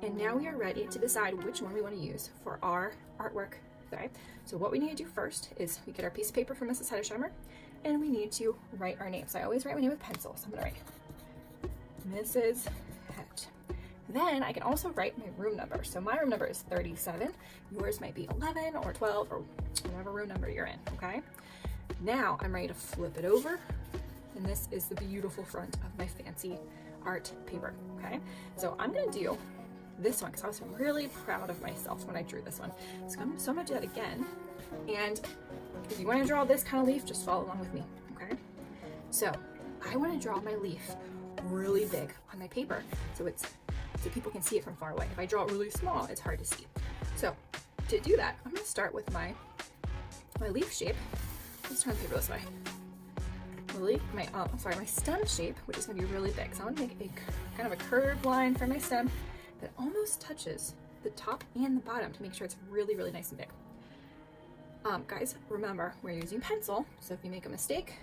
And now we are ready to decide which one we want to use for our artwork. Okay, so what we need to do first is we get our piece of paper from Mrs. Hedesheimer and we need to write our names. So I always write my name with pencil, so I'm gonna write Mrs. Het. Then I can also write my room number. So my room number is 37. Yours might be 11 or 12 or whatever room number you're in, okay? Now I'm ready to flip it over. And this is the beautiful front of my fancy art paper, okay? So I'm gonna do this one because I was really proud of myself when I drew this one. So I'm gonna do that again. And if you wanna draw this kind of leaf, just follow along with me, okay? So I wanna draw my leaf really big on my paper so people can see it from far away. If I draw it really small, it's hard to see. So to do that, I'm gonna start with my leaf shape. Let's turn the paper this way. My stem shape, which is gonna be really big. So I wanna make a kind of a curved line for my stem that almost touches the top and the bottom to make sure it's really, really nice and big. Guys, remember, we're using pencil, so if you make a mistake,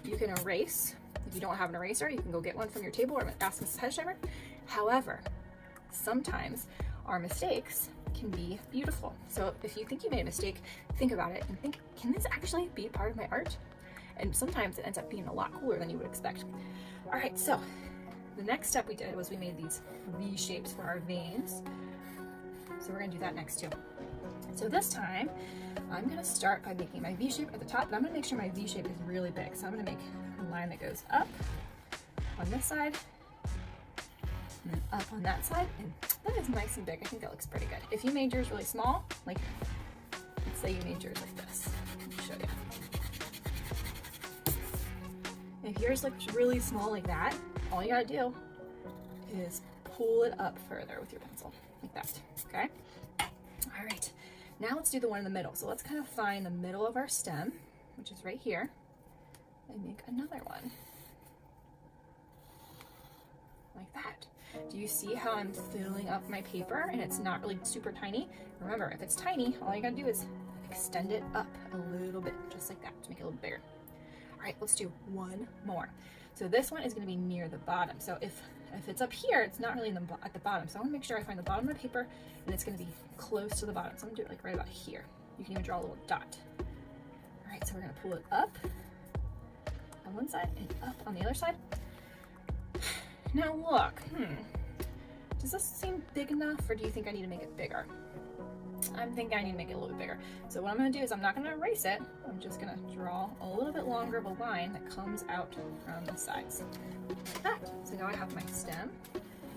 you can erase. If you don't have an eraser, you can go get one from your table or ask Mrs. Hedesheimer. However, sometimes our mistakes can be beautiful. So if you think you made a mistake, think about it and think, can this actually be part of my art? And sometimes it ends up being a lot cooler than you would expect. All right, so the next step we did was we made these V shapes for our veins. So we're gonna do that next too. So this time, I'm gonna start by making my V shape at the top, but I'm gonna make sure my V shape is really big. So I'm gonna make a line that goes up on this side, and then up on that side, and that is nice and big. I think that looks pretty good. If you made yours really small, like let's say you made yours like this, let me show you. If yours looks really small like that, all you gotta do is pull it up further with your pencil, like that, okay? All right, now let's do the one in the middle. So let's kind of find the middle of our stem, which is right here, and make another one, like that. Do you see how I'm filling up my paper and it's not really super tiny? Remember, if it's tiny, all you gotta do is extend it up a little bit, just like that, to make it a little bigger. All right, let's do one more. So this one is gonna be near the bottom. So if it's up here, it's not really at the bottom. So I wanna make sure I find the bottom of my paper and it's gonna be close to the bottom. So I'm gonna do it like right about here. You can even draw a little dot. All right, so we're gonna pull it up on one side and up on the other side. Now look, does this seem big enough or do you think I need to make it bigger? I'm thinking I need to make it a little bit bigger. So what I'm gonna do is I'm not gonna erase it. I'm just gonna draw a little bit longer of a line that comes out from the sides, like that. So now I have my stem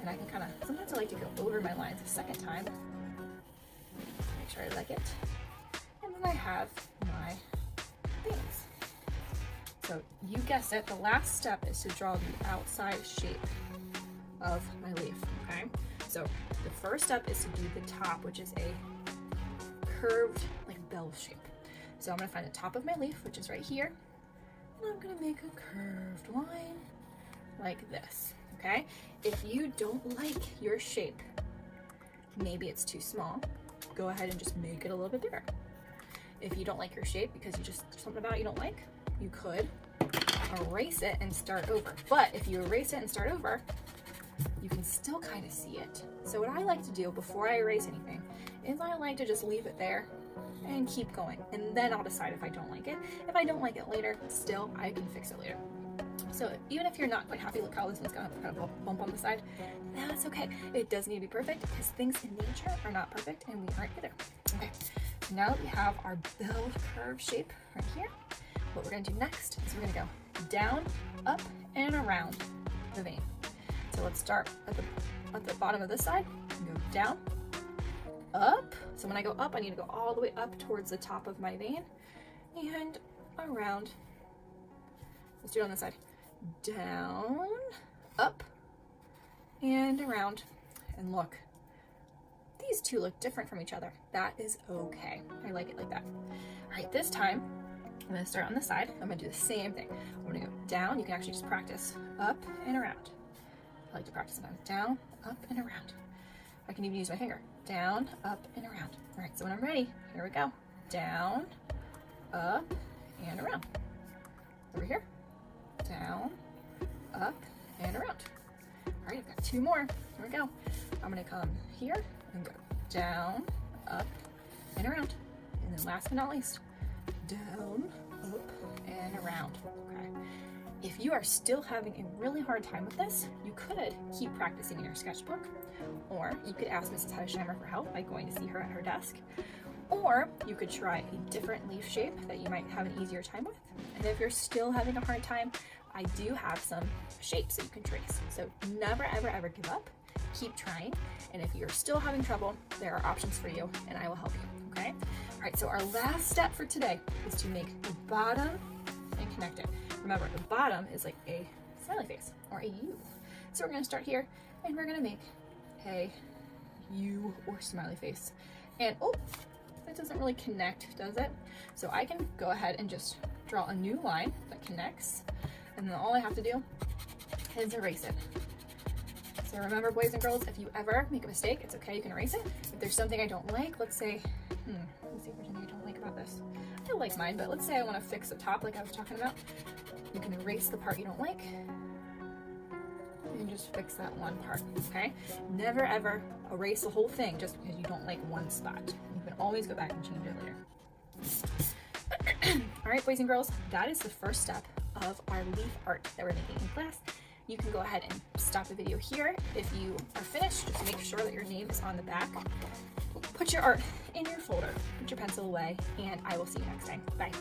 and I can kind of, sometimes I like to go over my lines a second time. Make sure I like it. And then I have my things. So you guessed it, the last step is to draw the outside shape of my leaf, okay? So the first step is to do the top, which is a curved like bell shape. So I'm gonna find the top of my leaf, which is right here, and I'm gonna make a curved line like this, okay? If you don't like your shape, maybe it's too small, go ahead and just make it a little bit bigger. If you don't like your shape because you just, something about it you don't like, you could erase it and start over. But if you erase it and start over, you can still kind of see it. So what I like to do before I erase anything is I like to just leave it there and keep going. And then I'll decide if I don't like it. If I don't like it later, still, I can fix it later. So even if you're not quite happy, look how this one's got a kind of bump on the side. That's okay. It doesn't need to be perfect because things in nature are not perfect and we aren't either. Okay, so now that we have our bell curve shape right here, what we're gonna do next is we're gonna go down, up, and around the vein. So let's start at the bottom of this side and go down, up. So when I go up, I need to go all the way up towards the top of my vein and around. Let's do it on this side. Down, up, and around. And look, these two look different from each other. That is okay. I like it like that. All right, this time, I'm gonna start on this side. I'm gonna do the same thing. I'm gonna go down. You can actually just practice up and around. I like to practice sometimes. Down, up, and around. I can even use my finger. Down, up, and around. All right, so when I'm ready, here we go. Down, up, and around. Over here. Down, up, and around. All right, I've got 2 more. Here we go. I'm gonna come here and go down, up, and around. And then last but not least, down, up, and around. Okay. If you are still having a really hard time with this, you could keep practicing in your sketchbook, or you could ask Mrs. Heisheimer for help by going to see her at her desk, or you could try a different leaf shape that you might have an easier time with. And if you're still having a hard time, I do have some shapes that you can trace. So never, ever, ever give up. Keep trying. And if you're still having trouble, there are options for you, and I will help you, okay? All right, so our last step for today is to make the bottom and connect it. Remember, the bottom is like a smiley face or a U. So we're gonna start here, and we're gonna make a U or smiley face. And oh, that doesn't really connect, does it? So I can go ahead and just draw a new line that connects, and then all I have to do is erase it. So remember, boys and girls, if you ever make a mistake, it's okay, you can erase it. If there's something I don't like, let's say, let's see if there's anything I don't like about this. I like mine, but let's say I want to fix the top like I was talking about. You can erase the part you don't like and just fix that one part, okay? Never ever erase the whole thing just because you don't like one spot. You can always go back and change it later. All right, boys and girls, that is the first step of our leaf art that we're making in class. You can go ahead and stop the video here. If you are finished, just make sure that your name is on the back. Put your art in your folder, put your pencil away, and I will see you next time. Bye.